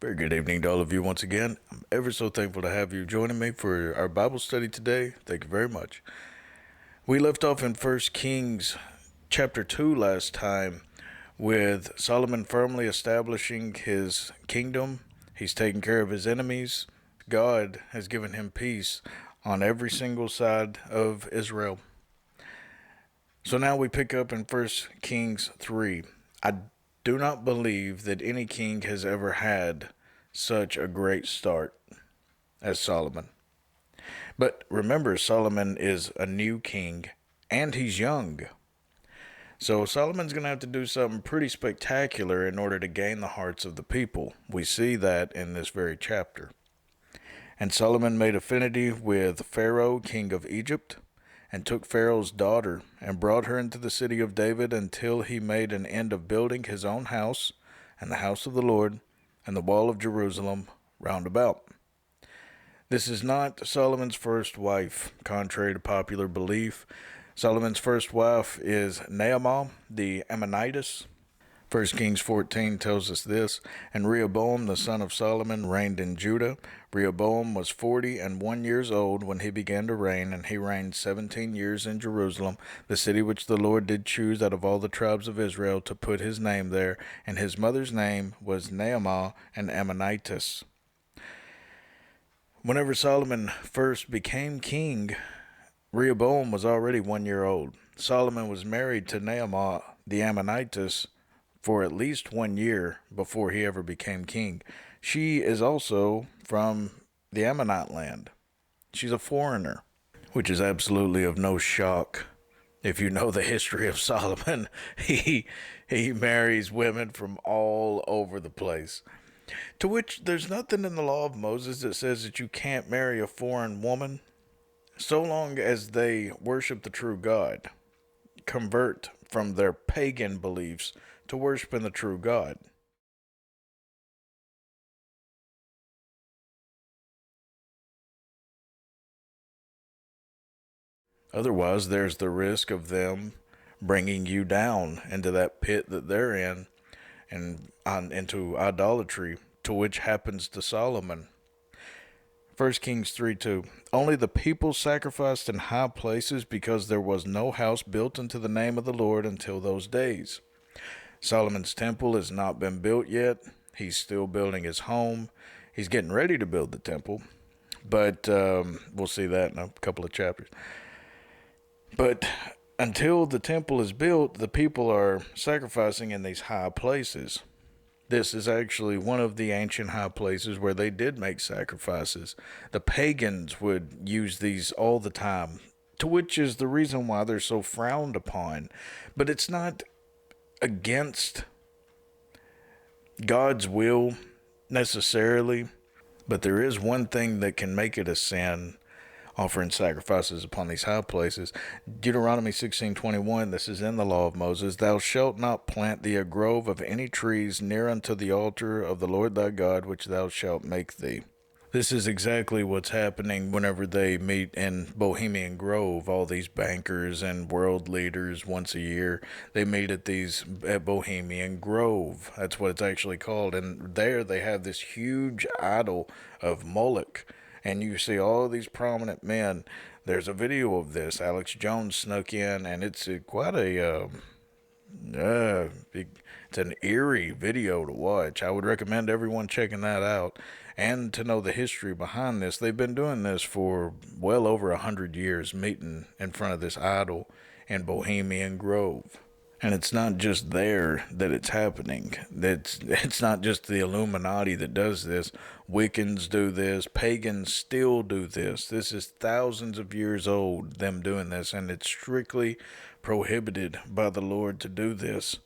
Very good evening to all of you once again. I'm ever so thankful to have you joining me for our Bible study today. Thank you very much. We left off in 1 Kings chapter 2 last time with Solomon firmly establishing his kingdom. He's taken care of his enemies. God has given him peace on every single side of Israel. So now we pick up in 1 Kings 3. I do not believe that any king has ever had such a great start as Solomon. But remember, Solomon is a new king and he's young. So Solomon's going to have to do something pretty spectacular in order to gain the hearts of the people. We see that in this very chapter. And Solomon made affinity with Pharaoh, king of Egypt, and took Pharaoh's daughter and brought her into the city of David until he made an end of building his own house and the house of the Lord and the wall of Jerusalem round about. This is not Solomon's first wife, contrary to popular belief. Solomon's first wife is Naamah the Ammonitess. 1 Kings 14 tells us this, and Rehoboam the son of Solomon reigned in Judah. Rehoboam was 41 years old when he began to reign, and he reigned 17 years in Jerusalem, the city which the Lord did choose out of all the tribes of Israel to put his name there, and his mother's name was Naamah an Ammonitess. Whenever Solomon first became king, Rehoboam was already 1 year old. Solomon was married to Naamah the Ammonitess for at least 1 year before he ever became king. She is also from the Ammonite land. She's a foreigner, which is absolutely of no shock. If you know the history of Solomon, he marries women from all over the place. To which there's nothing in the law of Moses that says that you can't marry a foreign woman, so long as they worship the true God, convert from their pagan beliefs to worshiping the true God. Otherwise, there's the risk of them bringing you down into that pit that they're in and into idolatry, to which happens to Solomon. 1 Kings 3:2. Only the people sacrificed in high places because there was no house built unto the name of the Lord until those days. Solomon's temple has not been built yet. He's still building his home. He's getting ready to build the temple, but we'll see that in a couple of chapters. But until the temple is built, the people are sacrificing in these high places. This is actually one of the ancient high places where they did make sacrifices. The pagans would use these all the time, to which is the reason why they're so frowned upon. But it's not against God's will necessarily, but there is one thing that can make it a sin: offering sacrifices upon these high places. Deuteronomy 16:21, this is in the law of Moses, thou shalt not plant thee a grove of any trees near unto the altar of the Lord thy God, which thou shalt make thee. This is exactly what's happening whenever they meet in Bohemian Grove. All these bankers and world leaders, once a year, they meet at Bohemian Grove. That's what it's actually called. And there they have this huge idol of Moloch. And you see all these prominent men. There's a video of this. Alex Jones snuck in, and it's quite a it's an eerie video to watch. I would recommend everyone checking that out, and to know the history behind this. They've been doing this for well over 100 years, meeting in front of this idol in Bohemian Grove. And it's not just there that it's happening. It's not just the Illuminati that does this. Wiccans do this. Pagans still do this. This is thousands of years old, them doing this, and it's strictly prohibited by the Lord to do this.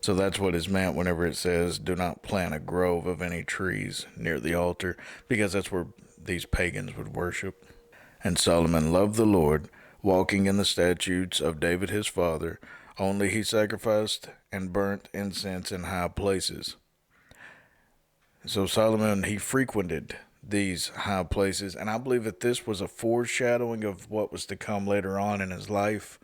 So that's what is meant whenever it says, do not plant a grove of any trees near the altar, because that's where these pagans would worship. And Solomon loved the Lord, walking in the statutes of David his father. Only he sacrificed and burnt incense in high places. So Solomon, he frequented these high places, and I believe that this was a foreshadowing of what was to come later on in his life.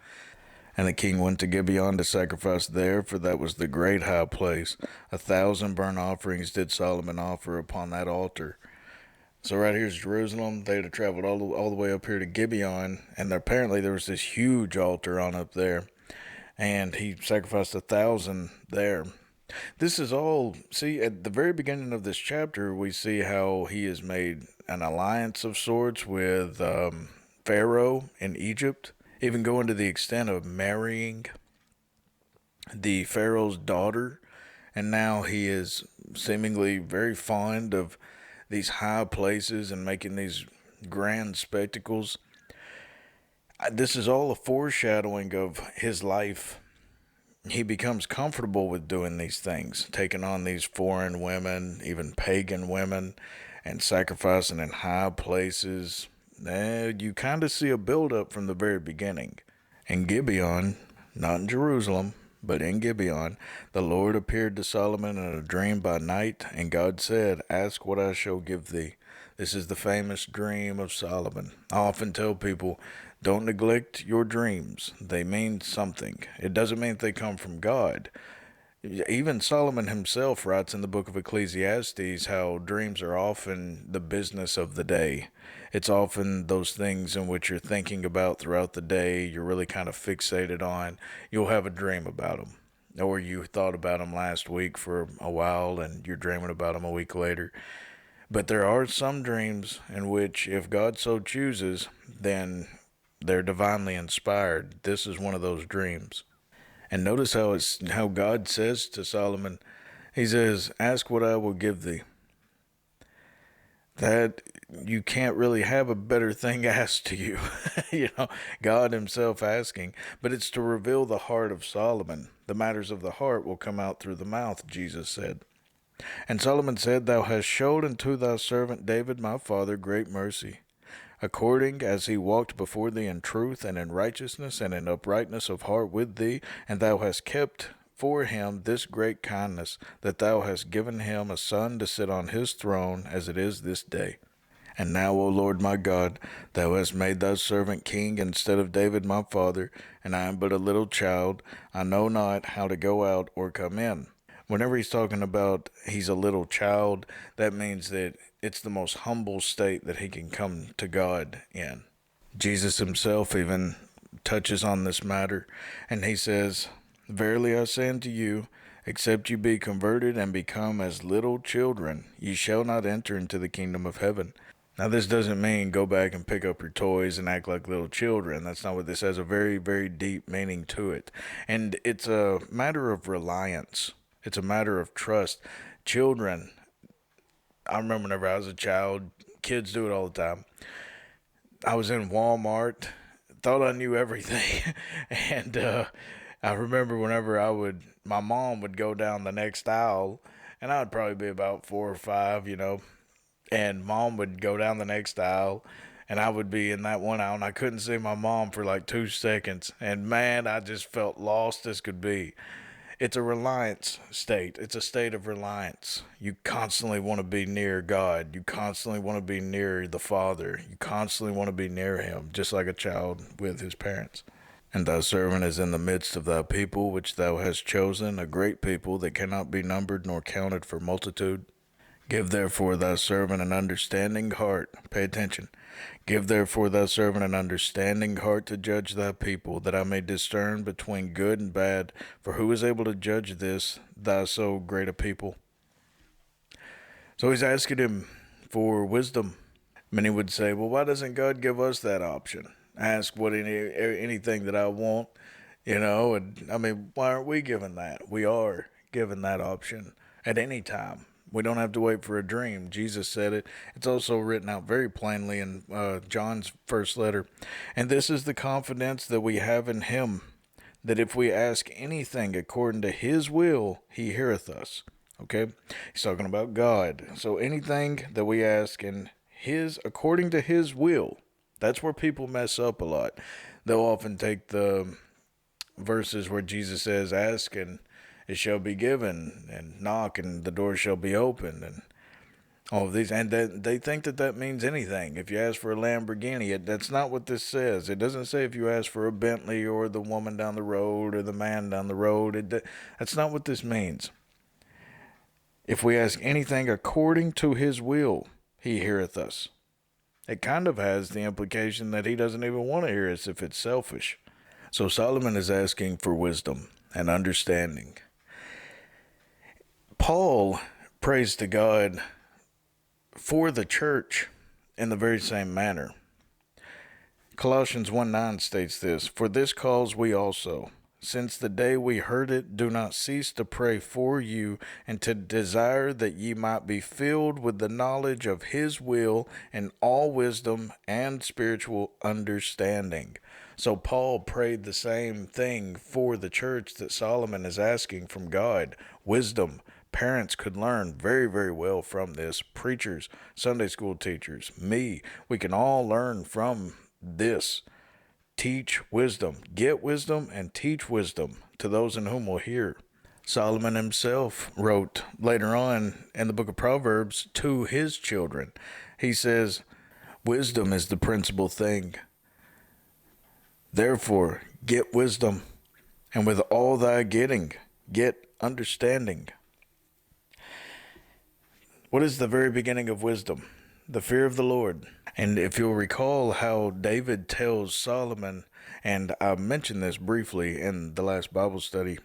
And the king went to Gibeon to sacrifice there, for that was the great high place. 1,000 burnt offerings did Solomon offer upon that altar. So right here's Jerusalem. They'd have traveled all the way up here to Gibeon, and apparently there was this huge altar on up there, and he sacrificed 1,000 there. This is all, see, at the very beginning of this chapter, we see how he has made an alliance of sorts with Pharaoh in Egypt, even going to the extent of marrying the Pharaoh's daughter. And now he is seemingly very fond of these high places and making these grand spectacles. This is all a foreshadowing of his life. He becomes comfortable with doing these things, taking on these foreign women, even pagan women, and sacrificing in high places. You kind of see a build-up from the very beginning. In Gibeon, not in Jerusalem, but in Gibeon, the Lord appeared to Solomon in a dream by night, and God said, "Ask what I shall give thee." This is the famous dream of Solomon. I often tell people, don't neglect your dreams. They mean something. It doesn't mean they come from God. Even Solomon himself writes in the book of Ecclesiastes how dreams are often the business of the day. It's often those things in which you're thinking about throughout the day, you're really kind of fixated on. You'll have a dream about them. Or you thought about them last week for a while and you're dreaming about them a week later. But there are some dreams in which, if God so chooses, then they're divinely inspired. This is one of those dreams. And notice how God says to Solomon, he says, "Ask what I will give thee." That you can't really have a better thing asked to you. God himself asking. But it's to reveal the heart of Solomon. The matters of the heart will come out through the mouth, Jesus said. And Solomon said, "Thou hast showed unto thy servant David my father great mercy, according as he walked before thee in truth and in righteousness and in uprightness of heart with thee, and thou hast kept for him this great kindness, that thou hast given him a son to sit on his throne, as it is this day. And now, O Lord my God, thou hast made thy servant king instead of David my father, and I am but a little child. I know not how to go out or come in." Whenever he's talking about he's a little child, that means that it's the most humble state that he can come to God in. Jesus himself even touches on this matter, and he says, "Verily I say unto you, except you be converted and become as little children, ye shall not enter into the kingdom of heaven." Now, this doesn't mean go back and pick up your toys and act like little children. That's not what this has. A very, very deep meaning to it. And it's a matter of reliance. It's a matter of trust. Children, I remember whenever I was a child, kids do it all the time. I was in Walmart, thought I knew everything. And I remember whenever my mom would go down the next aisle, and I would probably be about 4 or 5, and mom would go down the next aisle, and I would be in that one aisle, and I couldn't see my mom for like 2 seconds. And man, I just felt lost as could be. It's a reliance state. It's a state of reliance. You constantly want to be near God. You constantly want to be near the Father. You constantly want to be near him, just like a child with his parents. "And thy servant is in the midst of thy people, which thou hast chosen, a great people that cannot be numbered nor counted for multitude. Give therefore thy servant an understanding heart." Pay attention. "Give therefore thy servant an understanding heart to judge thy people, that I may discern between good and bad. For who is able to judge this, thy so great a people?" So he's asking him for wisdom. Many would say, well, why doesn't God give us that option? Ask anything that I want, and I mean, why aren't we given that? We are given that option at any time. We don't have to wait for a dream. Jesus said it. It's also written out very plainly in John's first letter. "And this is the confidence that we have in him, that if we ask anything according to his will, he heareth us." Okay? He's talking about God. So anything that we ask according to his will, that's where people mess up a lot. They'll often take the verses where Jesus says, "Ask and it shall be given, and knock and the door shall be opened." And All of these, and they think that that means anything. If you ask for a Lamborghini, that's not what this says. It doesn't say if you ask for a Bentley or the woman down the road or the man down the road. That's not what this means. If we ask anything according to his will, he heareth us. It kind of has the implication that he doesn't even want to hear us if it's selfish. So Solomon is asking for wisdom and understanding. Paul prays to God for the church in the very same manner. Colossians 1:9 states this, "For this cause we also, since the day we heard it, do not cease to pray for you and to desire that ye might be filled with the knowledge of his will and all wisdom and spiritual understanding." So Paul prayed the same thing for the church that Solomon is asking from God. Wisdom. Parents could learn very, very well from this. Preachers, Sunday school teachers, me, we can all learn from this. Teach wisdom. Get wisdom and teach wisdom to those in whom will hear. Solomon himself wrote later on in the book of Proverbs to his children. He says, "Wisdom is the principal thing. Therefore, get wisdom, and with all thy getting, get understanding." What is the very beginning of wisdom? The fear of the Lord. And if you'll recall how David tells Solomon, and I mentioned this briefly in the last Bible study,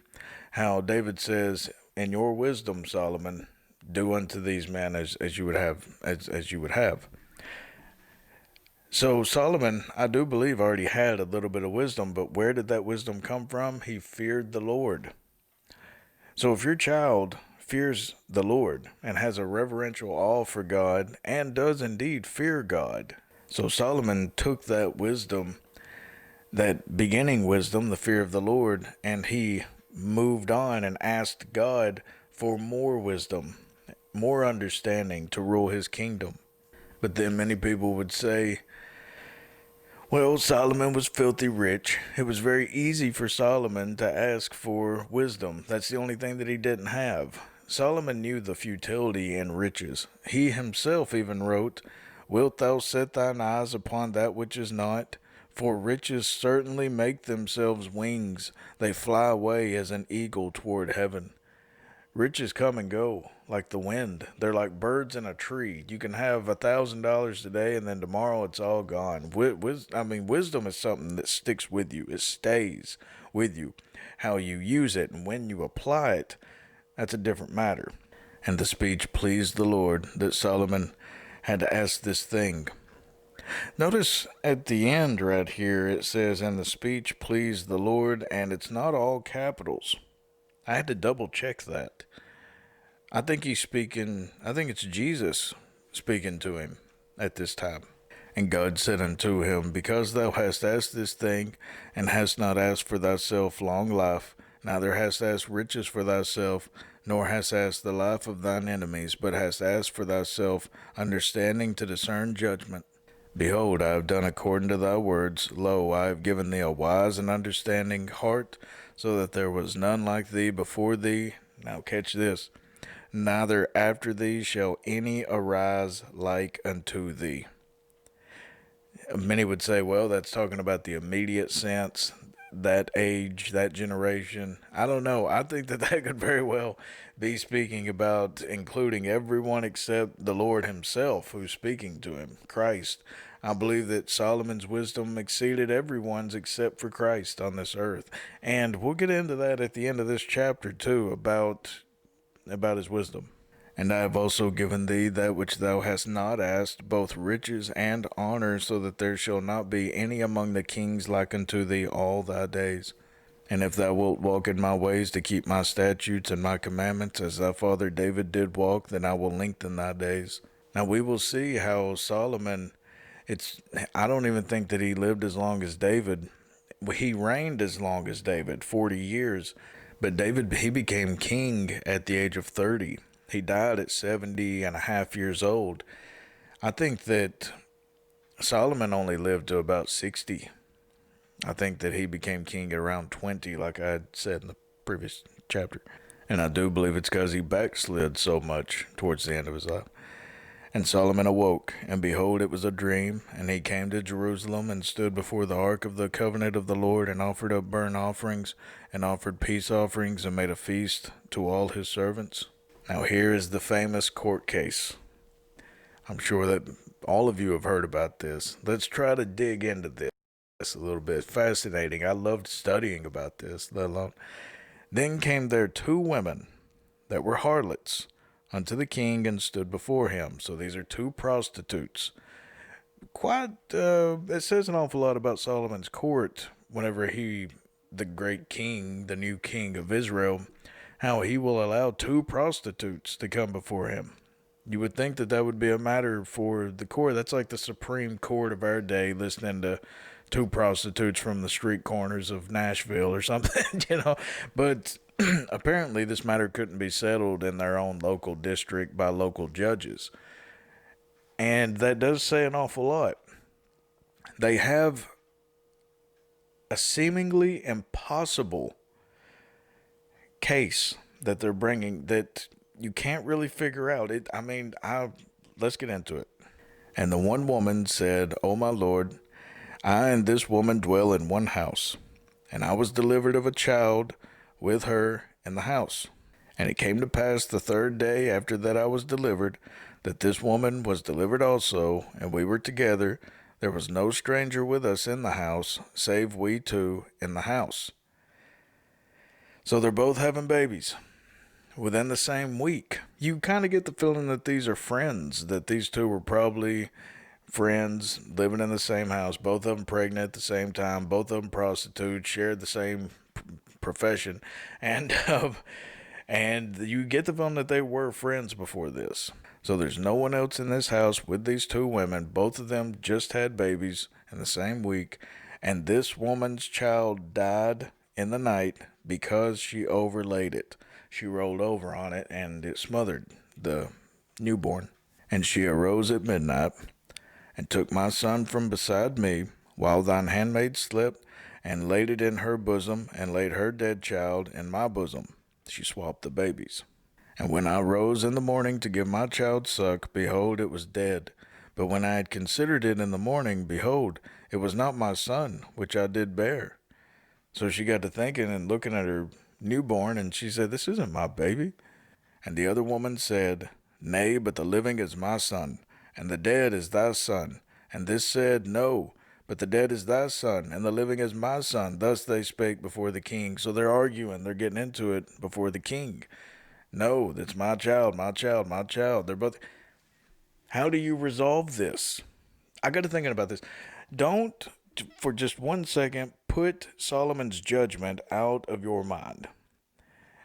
how David says, "In your wisdom, Solomon, do unto these men as you would have." So Solomon, I do believe, already had a little bit of wisdom, but where did that wisdom come from? He feared the Lord. So if your child fears the Lord and has a reverential awe for God and does indeed fear God. So Solomon took that wisdom, that beginning wisdom, the fear of the Lord, and he moved on and asked God for more wisdom, more understanding to rule his kingdom. But then many people would say, well, Solomon was filthy rich. It was very easy for Solomon to ask for wisdom. That's the only thing that he didn't have. Solomon knew the futility in riches. He himself even wrote, "Wilt thou set thine eyes upon that which is not? For riches certainly make themselves wings. They fly away as an eagle toward heaven." Riches come and go like the wind. They're like birds in a tree. You can have $1,000 today, and then tomorrow it's all gone. Wisdom is something that sticks with you. It stays with you. How you use it and when you apply it, that's a different matter. And the speech pleased the Lord that Solomon had to ask this thing. Notice at the end right here it says, "And the speech pleased the Lord," and it's not all capitals. I had to double check that. I think it's Jesus speaking to him at this time. "And God said unto him, Because thou hast asked this thing, and hast not asked for thyself long life, neither hast asked riches for thyself, nor hast asked the life of thine enemies, but hast asked for thyself understanding to discern judgment. Behold, I have done according to thy words. Lo, I have given thee a wise and understanding heart, so that there was none like thee before thee." Now catch this. "Neither after thee shall any arise like unto thee." Many would say, well, that's talking about the immediate sense, that age, that generation. I don't know. I think that could very well be speaking about including everyone except the Lord himself who's speaking to him, Christ. I believe that Solomon's wisdom exceeded everyone's except for Christ on this earth. And we'll get into that at the end of this chapter too, about his wisdom. "And I have also given thee that which thou hast not asked, both riches and honor, so that there shall not be any among the kings like unto thee all thy days. And if thou wilt walk in my ways to keep my statutes and my commandments, as thy father David did walk, then I will lengthen thy days." Now we will see how Solomon, I don't even think that he lived as long as David. He reigned as long as David, 40 years. But David, he became king at the age of 30. He died at 70 and a half years old. I think that Solomon only lived to about 60. I think that he became king at around 20, like I had said in the previous chapter. And I do believe it's because he backslid so much towards the end of his life. And Solomon awoke, and behold, it was a dream. And he came to Jerusalem, and stood before the ark of the covenant of the Lord, and offered up burnt offerings, and offered peace offerings, and made a feast to all his servants. Now here is the famous court case. I'm sure that all of you have heard about this. Let's try to dig into this a little bit. Fascinating. I loved studying about this, let alone. Then came there two women that were harlots unto the king, and stood before him. So these are two prostitutes. It says an awful lot about Solomon's court whenever he, the great king, the new king of Israel, how he will allow two prostitutes to come before him. You would think that that would be a matter for the court. That's like the Supreme Court of our day, listening to two prostitutes from the street corners of Nashville or something. But apparently this matter couldn't be settled in their own local district by local judges. And that does say an awful lot. They have a seemingly impossible case that they're bringing that you can't really figure out. Let's get into it. And the one woman said, O my Lord, I and this woman dwell in one house, and I was delivered of a child with her in the house. And it came to pass the third day after that I was delivered, that this woman was delivered also, and we were together. There was no stranger with us in the house, save we two in the house. So they're both having babies within the same week. You kind of get the feeling that these are friends, that these two were probably friends living in the same house, both of them pregnant at the same time, both of them prostitutes, shared the same profession, and you get the feeling that they were friends before this. So there's no one else in this house with these two women. Both of them just had babies in the same week, and this woman's child died in the night because she overlaid it. She rolled over on it, and it smothered the newborn. And she arose at midnight, and took my son from beside me, while thine handmaid slept, and laid it in her bosom, and laid her dead child in my bosom. She swapped the babies. And when I rose in the morning to give my child suck, behold, it was dead. But when I had considered it in the morning, behold, it was not my son, which I did bear. So she got to thinking and looking at her newborn, and she said, This isn't my baby. And the other woman said, Nay, but the living is my son, and the dead is thy son. And this said, No, but the dead is thy son, and the living is my son. Thus they spake before the king. So they're arguing, they're getting into it before the king. No, that's my child, my child, my child. They're both. How do you resolve this? I got to thinking about this. Don't, for just 1 second, put Solomon's judgment out of your mind.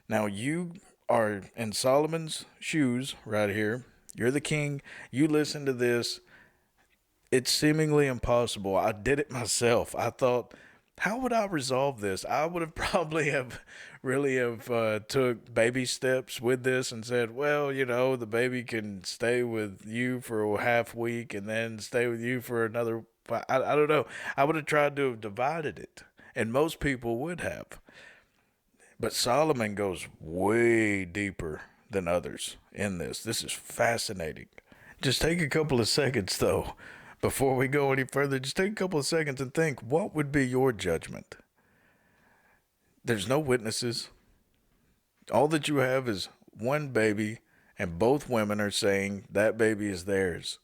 Now, you are in Solomon's shoes right here. You're the king. You listen to this. It's seemingly impossible. I did it myself. I thought, how would I resolve this? I would have probably took baby steps with this and said, well, the baby can stay with you for a half week and then stay with you for another. I don't know. I would have tried to have divided it, and most people would have. But Solomon goes way deeper than others in this. This is fascinating. Just take a couple of seconds, though, before we go any further. Just take a couple of seconds and think, what would be your judgment? There's no witnesses. All that you have is one baby, and both women are saying that baby is theirs.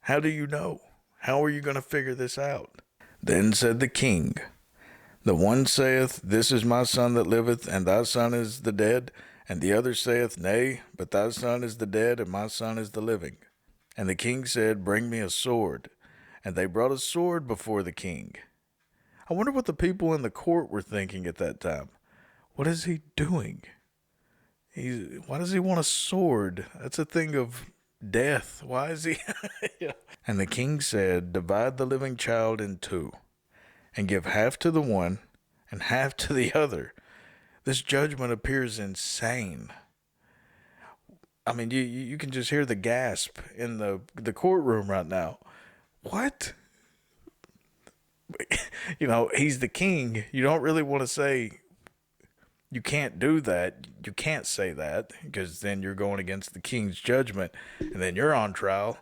How do you know? How are you going to figure this out? Then said the king, The one saith, This is my son that liveth, and thy son is the dead. And the other saith, Nay, but thy son is the dead, and my son is the living. And the king said, Bring me a sword. And they brought a sword before the king. I wonder what the people in the court were thinking at that time. What is he doing? Why does he want a sword? That's a thing of death. Why is he? Yeah. And the king said, Divide the living child in two, and give half to the one and half to the other. This judgment appears insane. I mean, you can just hear the gasp in the courtroom right now. What? He's the king. You don't really want to say, You can't do that. You can't say that because then you're going against the king's judgment and then you're on trial.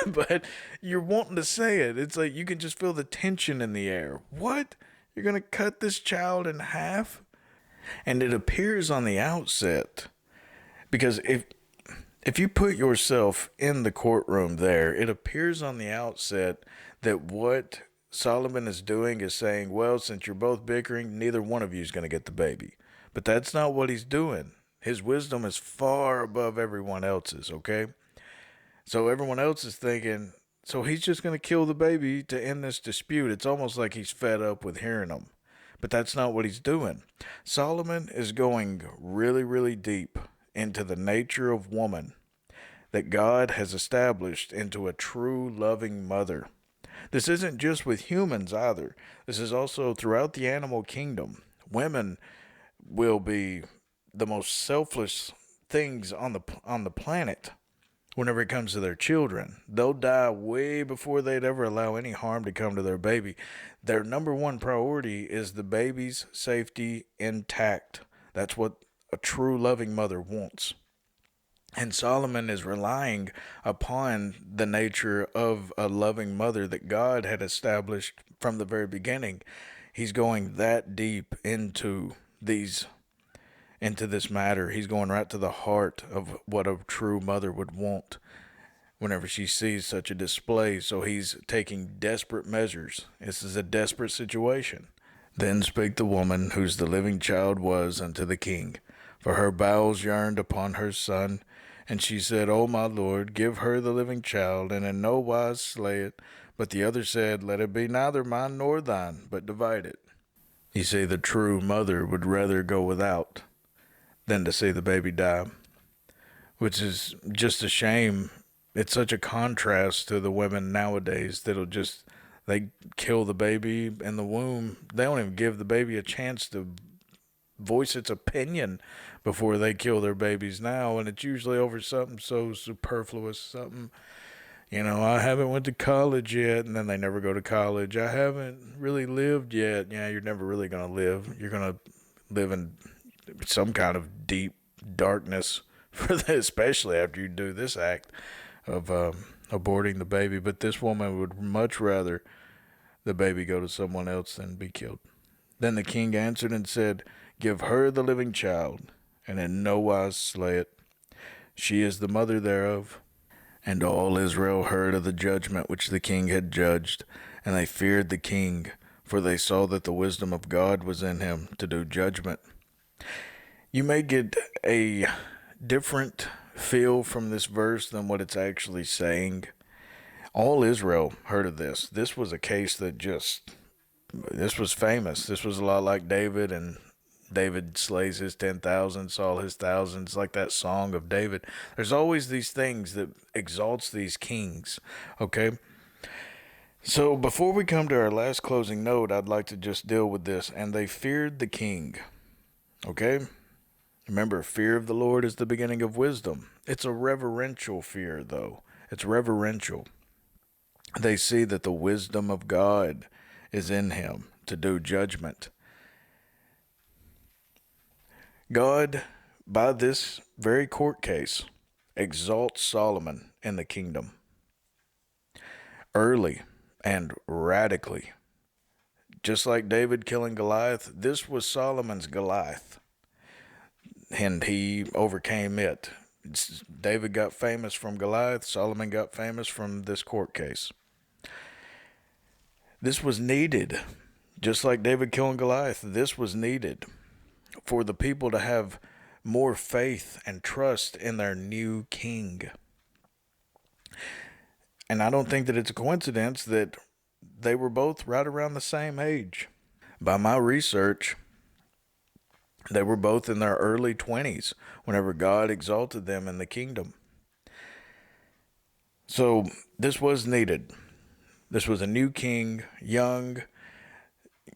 But you're wanting to say it. It's like you can just feel the tension in the air. What? You're going to cut this child in half? And it appears on the outset because if you put yourself in the courtroom there, it appears on the outset that what Solomon is doing is saying, well, since you're both bickering, neither one of you is going to get the baby. But that's not what he's doing. His wisdom is far above everyone else's, okay? So everyone else is thinking, so he's just going to kill the baby to end this dispute. It's almost like he's fed up with hearing them. But that's not what he's doing. Solomon is going really, really deep into the nature of woman that God has established into a true loving mother. This isn't just with humans either. This is also throughout the animal kingdom. Women will be the most selfless things on the planet whenever it comes to their children. They'll die way before they'd ever allow any harm to come to their baby. Their number one priority is the baby's safety intact. That's what a true loving mother wants. And Solomon is relying upon the nature of a loving mother that God had established from the very beginning. He's going that deep into this matter. He's going right to the heart of what a true mother would want whenever she sees such a display. So he's taking desperate measures. This is a desperate situation. Then spake the woman whose the living child was unto the king, for her bowels yearned upon her son. And she said, O my lord, give her the living child, and in no wise slay it. But the other said, Let it be neither mine nor thine, but divide it. You see, the true mother would rather go without than to see the baby die, which is just a shame. It's such a contrast to the women nowadays they kill the baby in the womb. They don't even give the baby a chance to voice its opinion before they kill their babies now, and it's usually over something so superfluous, something, I haven't went to college yet, and then they never go to college. I haven't really lived yet. Yeah, you're never really going to live. You're going to live in some kind of deep darkness for that, especially after you do this act of aborting the baby. But this woman would much rather the baby go to someone else than be killed. Then the king answered and said, Give her the living child, and in no wise slay it. She is the mother thereof. And all Israel heard of the judgment which the king had judged, and they feared the king, for they saw that the wisdom of God was in him to do judgment. You may get a different feel from this verse than what it's actually saying. All Israel heard of this. This was a case this was famous. This was a lot like David, and David slays his 10,000, Saul his thousands, like that song of David. There's always these things that exalts these kings, okay? So before we come to our last closing note, I'd like to just deal with this. And they feared the king, okay? Remember, fear of the Lord is the beginning of wisdom. It's a reverential fear, though. It's reverential. They see that the wisdom of God is in him to do judgment. God, by this very court case, exalts Solomon in the kingdom. Early and radically. Just like David killing Goliath, this was Solomon's Goliath. And he overcame it. David got famous from Goliath. Solomon got famous from this court case. This was needed. Just like David killing Goliath, this was needed for the people to have more faith and trust in their new king. And I don't think that it's a coincidence that they were both right around the same age. By my research, they were both in their early 20s whenever God exalted them in the kingdom. So this was needed. This was a new king, young.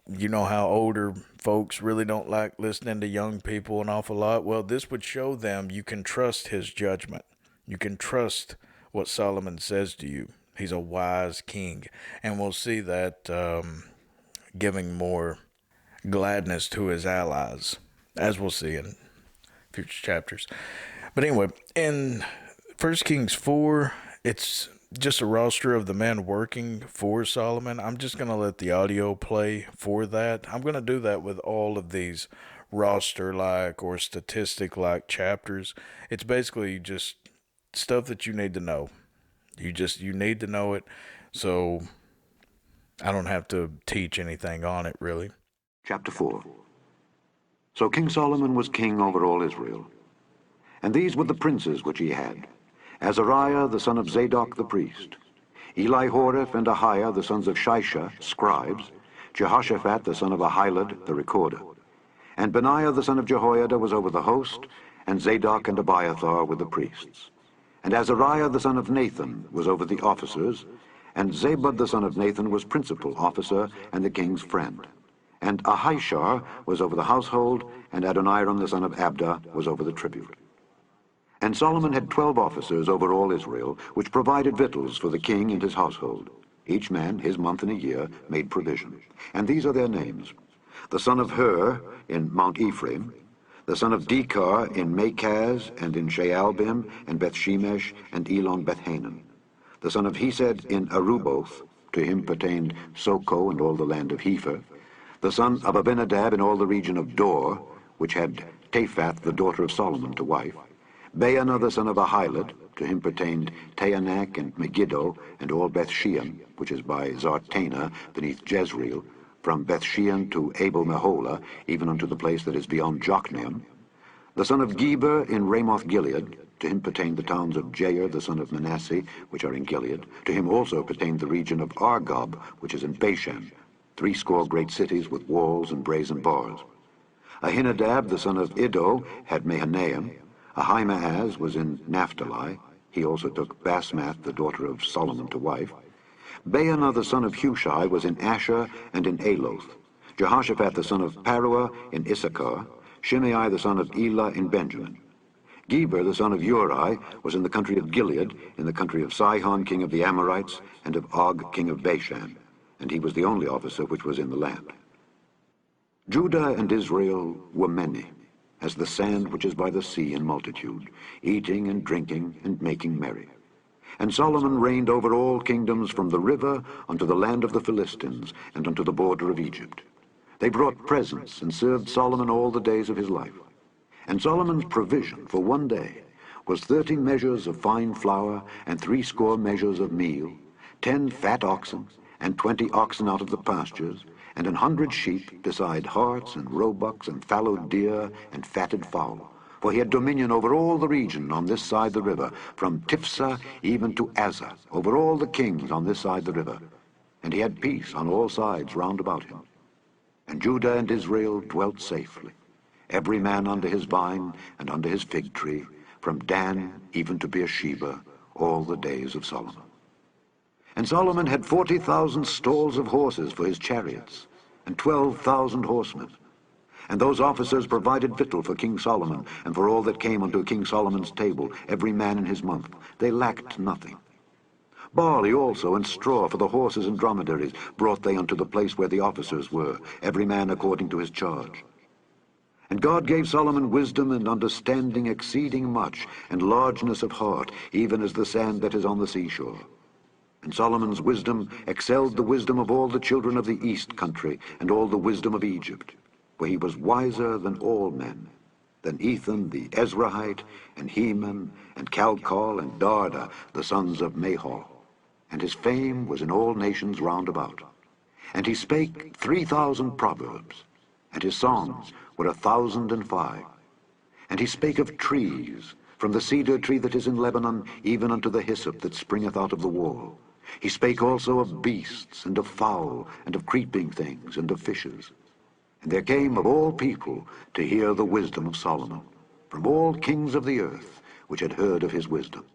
You know how older folks really don't like listening to young people an awful lot. Well, this would show them you can trust his judgment. You can trust what Solomon says to you. He's a wise king. And we'll see that giving more gladness to his allies as we'll see in future chapters. But anyway, in 1 Kings 4, it's just a roster of the men working for Solomon. I'm just going to let the audio play for that. I'm going to do that with all of these roster like or statistic like chapters. It's basically just stuff that you need to know. You need to know it. So I don't have to teach anything on it really. Chapter 4. So King Solomon was king over all Israel. And these were the princes which he had: Azariah the son of Zadok the priest, Elihoreph and Ahiah the sons of Shisha, scribes, Jehoshaphat the son of Ahilud the recorder. And Benaiah the son of Jehoiada was over the host, and Zadok and Abiathar were the priests. And Azariah the son of Nathan was over the officers, and Zabud the son of Nathan was principal officer and the king's friend. And Ahishar was over the household, and Adoniram the son of Abda was over the tribute. And Solomon had 12 officers over all Israel, which provided victuals for the king and his household. Each man, his month in a year, made provision. And these are their names: the son of Hur in Mount Ephraim, the son of Dekar in Makaz and in Shaalbim and Bethshemesh and Elon Bethhanan, the son of Hesed in Aruboth, to him pertained Soko and all the land of Hepher, the son of Abinadab in all the region of Dor, which had Taphath the daughter of Solomon to wife, Baana the son of Ahilud, to him pertained Taanach and Megiddo and all Bethshean, which is by Zartana beneath Jezreel, from Bethshean to Abel Meholah, even unto the place that is beyond Jokneam, the son of Geber in Ramoth Gilead, to him pertained the towns of Jair the son of Manasseh, which are in Gilead. To him also pertained the region of Argob, which is in Bashan, 80 great cities with walls and brazen bars. Ahinadab the son of Iddo had Mahanaim. Ahimaaz was in Naphtali. He also took Basmath the daughter of Solomon to wife. Baana the son of Hushai was in Asher and in Aloth. Jehoshaphat the son of Paruah in Issachar. Shimei the son of Elah in Benjamin. Geber the son of Uri was in the country of Gilead, in the country of Sihon king of the Amorites, and of Og king of Bashan, and he was the only officer which was in the land. Judah and Israel were many, as the sand which is by the sea in multitude, eating and drinking and making merry. And Solomon reigned over all kingdoms from the river unto the land of the Philistines, and unto the border of Egypt. They brought presents and served Solomon all the days of his life. And Solomon's provision for one day was 30 measures of fine flour, and 80 measures of meal, 10 fat oxen, and 20 oxen out of the pastures, and 100 sheep, beside harts and roebucks and fallowed deer and fatted fowl. For he had dominion over all the region on this side the river, from Tiphsah even to Azzah, over all the kings on this side the river. And he had peace on all sides round about him. And Judah and Israel dwelt safely, every man under his vine and under his fig tree, from Dan even to Beersheba, all the days of Solomon. And Solomon had 40,000 stalls of horses for his chariots, and 12,000 horsemen. And those officers provided victual for King Solomon, and for all that came unto King Solomon's table, every man in his month. They lacked nothing. Barley also and straw for the horses and dromedaries brought they unto the place where the officers were, every man according to his charge. And God gave Solomon wisdom and understanding exceeding much, and largeness of heart, even as the sand that is on the seashore. And Solomon's wisdom excelled the wisdom of all the children of the east country, and all the wisdom of Egypt. For he was wiser than all men, than Ethan the Ezrahite, and Heman, and Calcol, and Darda, the sons of Mahol. And his fame was in all nations round about. And he spake 3,000 proverbs, and his songs were 1,005. And he spake of trees, from the cedar tree that is in Lebanon, even unto the hyssop that springeth out of the wall. He spake also of beasts, and of fowl, and of creeping things, and of fishes. And there came of all people to hear the wisdom of Solomon, from all kings of the earth, which had heard of his wisdom.